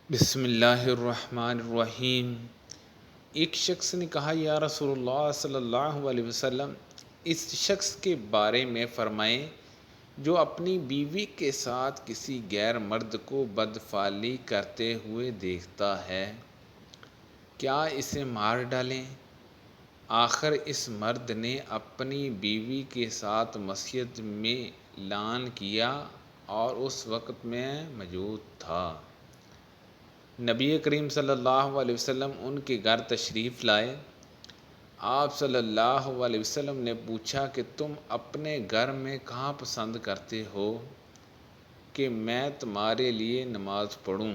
بسم اللہ الرحمن الرحیم۔ ایک شخص نے کہا، یا رسول اللہ صلی اللہ علیہ وسلم، اس شخص کے بارے میں فرمائیں جو اپنی بیوی کے ساتھ کسی غیر مرد کو بدفعلی کرتے ہوئے دیکھتا ہے، کیا اسے مار ڈالیں؟ آخر اس مرد نے اپنی بیوی کے ساتھ مسجد میں اعلان کیا اور اس وقت میں موجود تھا۔ نبی کریم صلی اللہ علیہ وسلم ان کے گھر تشریف لائے۔ آپ صلی اللہ علیہ وسلم نے پوچھا کہ تم اپنے گھر میں کہاں پسند کرتے ہو کہ میں تمہارے لیے نماز پڑھوں؟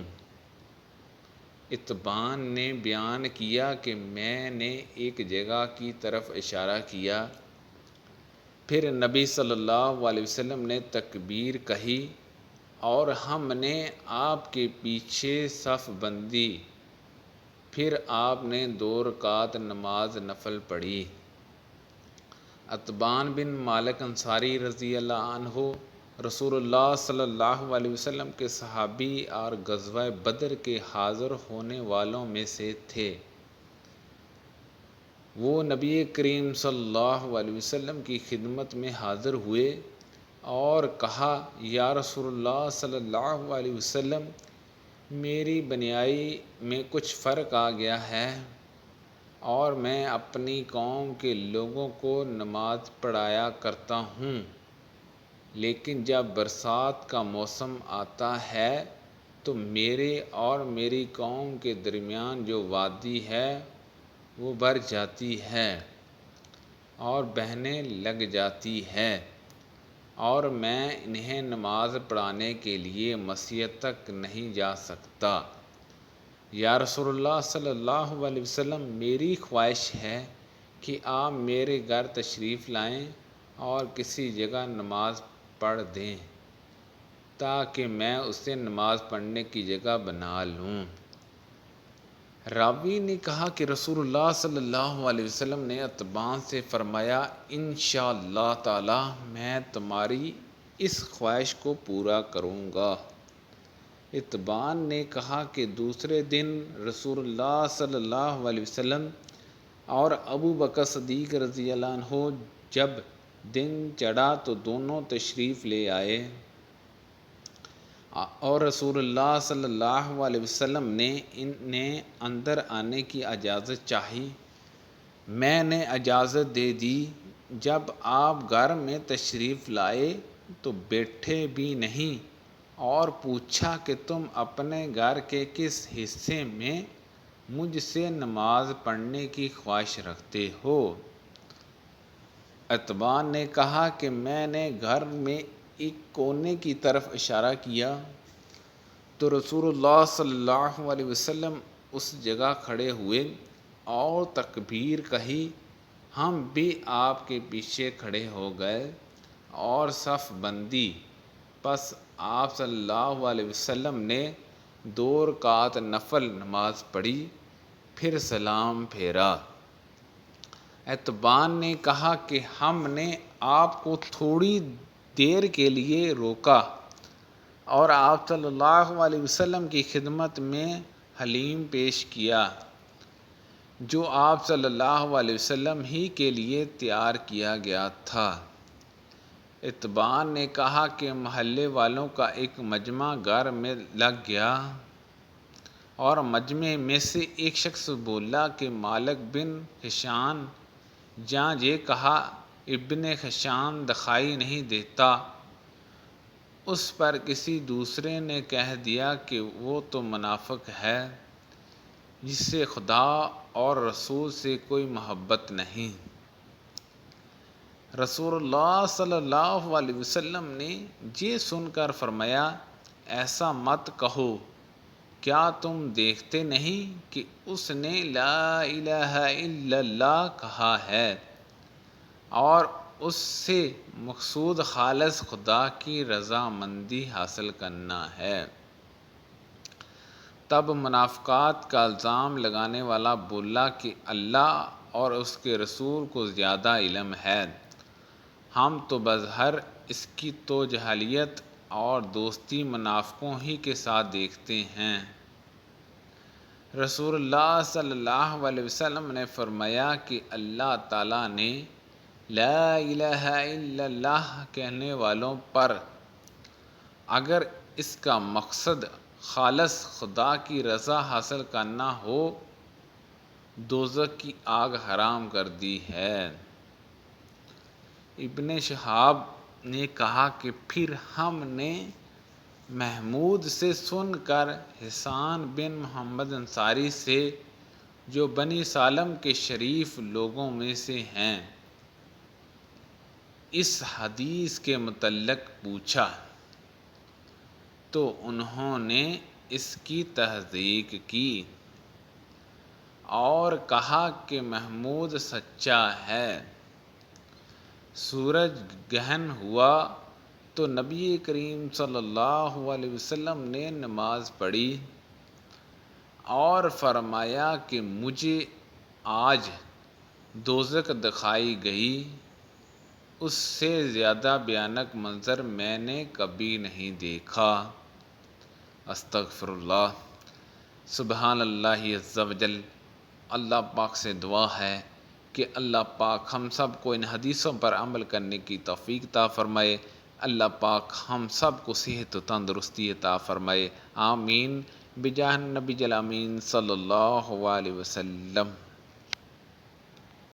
اتبان نے بیان کیا کہ میں نے ایک جگہ کی طرف اشارہ کیا۔ پھر نبی صلی اللہ علیہ وسلم نے تکبیر کہی اور ہم نے آپ کے پیچھے صف بندی۔ پھر آپ نے 2 رکعت نماز نفل پڑھی۔ اتبان بن مالک انصاری رضی اللہ عنہ رسول اللہ صلی اللہ علیہ وسلم کے صحابی اور غزوہ بدر کے حاضر ہونے والوں میں سے تھے۔ وہ نبی کریم صلی اللہ علیہ وسلم کی خدمت میں حاضر ہوئے اور کہا، یا رسول اللہ صلی اللہ علیہ وسلم، میری بنیائی میں کچھ فرق آ گیا ہے اور میں اپنی قوم کے لوگوں کو نماز پڑھایا کرتا ہوں، لیکن جب برسات کا موسم آتا ہے تو میرے اور میری قوم کے درمیان جو وادی ہے وہ بھر جاتی ہے اور بہنے لگ جاتی ہے اور میں انہیں نماز پڑھانے کے لیے مسجد تک نہیں جا سکتا۔ یا رسول اللہ صلی اللہ علیہ وسلم، میری خواہش ہے کہ آپ میرے گھر تشریف لائیں اور کسی جگہ نماز پڑھ دیں تاکہ میں اسے نماز پڑھنے کی جگہ بنا لوں۔ راوی نے کہا کہ رسول اللہ صلی اللہ علیہ وسلم نے اتبان سے فرمایا، انشاءاللہ تعالی میں تمہاری اس خواہش کو پورا کروں گا۔ اتبان نے کہا کہ دوسرے دن رسول اللہ صلی اللہ علیہ وسلم اور ابو بکر صدیق رضی اللہ عنہ جب دن چڑھا تو دونوں تشریف لے آئے اور رسول اللہ صلی اللہ علیہ وسلم نے انہیں اندر آنے کی اجازت چاہی۔ میں نے اجازت دے دی۔ جب آپ گھر میں تشریف لائے تو بیٹھے بھی نہیں اور پوچھا کہ تم اپنے گھر کے کس حصے میں مجھ سے نماز پڑھنے کی خواہش رکھتے ہو؟ اتبان نے کہا کہ میں نے گھر میں ایک کونے کی طرف اشارہ کیا تو رسول اللہ صلی اللہ علیہ وسلم اس جگہ کھڑے ہوئے اور تکبیر کہی۔ ہم بھی آپ کے پیچھے کھڑے ہو گئے اور صف بندی۔ پس آپ صلی اللہ علیہ وسلم نے 2 رکعت نفل نماز پڑھی، پھر سلام پھیرا۔ اتبان نے کہا کہ ہم نے آپ کو تھوڑی دیر کے لیے روکا اور آپ صلی اللہ علیہ وسلم کی خدمت میں حلیم پیش کیا جو آپ صلی اللہ علیہ وسلم ہی کے لیے تیار کیا گیا تھا۔ اتبان نے کہا کہ محلے والوں کا ایک مجمع گھر میں لگ گیا اور مجمع میں سے ایک شخص بولا کہ مالک بن خشان جہاں یہ کہا ابن خشان دکھائی نہیں دیتا، اس پر کسی دوسرے نے کہہ دیا کہ وہ تو منافق ہے جس سے خدا اور رسول سے کوئی محبت نہیں۔ رسول اللہ صلی اللہ علیہ وسلم نے یہ سن کر فرمایا، ایسا مت کہو، کیا تم دیکھتے نہیں کہ اس نے لا الہ الا اللہ کہا ہے اور اس سے مقصود خالص خدا کی رضامندی حاصل کرنا ہے۔ تب منافقت کا الزام لگانے والا بولا کہ اللہ اور اس کے رسول کو زیادہ علم ہے، ہم تو بظاہر اس کی تو جاہلیت اور دوستی منافقوں ہی کے ساتھ دیکھتے ہیں۔ رسول اللہ صلی اللہ علیہ وسلم نے فرمایا کہ اللہ تعالیٰ نے لا الہ الا اللہ کہنے والوں پر اگر اس کا مقصد خالص خدا کی رضا حاصل کرنا ہو دوزخ کی آگ حرام کر دی ہے۔ ابن شہاب نے کہا کہ پھر ہم نے محمود سے سن کر حسان بن محمد انصاری سے جو بنی سالم کے شریف لوگوں میں سے ہیں اس حدیث کے متعلق پوچھا تو انہوں نے اس کی تصدیق کی اور کہا کہ محمود سچا ہے۔ سورج گہن ہوا تو نبی کریم صلی اللہ علیہ وسلم نے نماز پڑھی اور فرمایا کہ مجھے آج دوزخ دکھائی گئی، اس سے زیادہ بھیانک منظر میں نے کبھی نہیں دیکھا۔ استغفر اللہ۔ سبحان اللہ عز و جل۔ اللہ پاک سے دعا ہے کہ اللہ پاک ہم سب کو ان حدیثوں پر عمل کرنے کی توفیق عطا فرمائے۔ اللہ پاک ہم سب کو صحت و تندرستی عطا فرمائے۔ آمین بجاہ نبی الامین صلی اللہ علیہ وسلم۔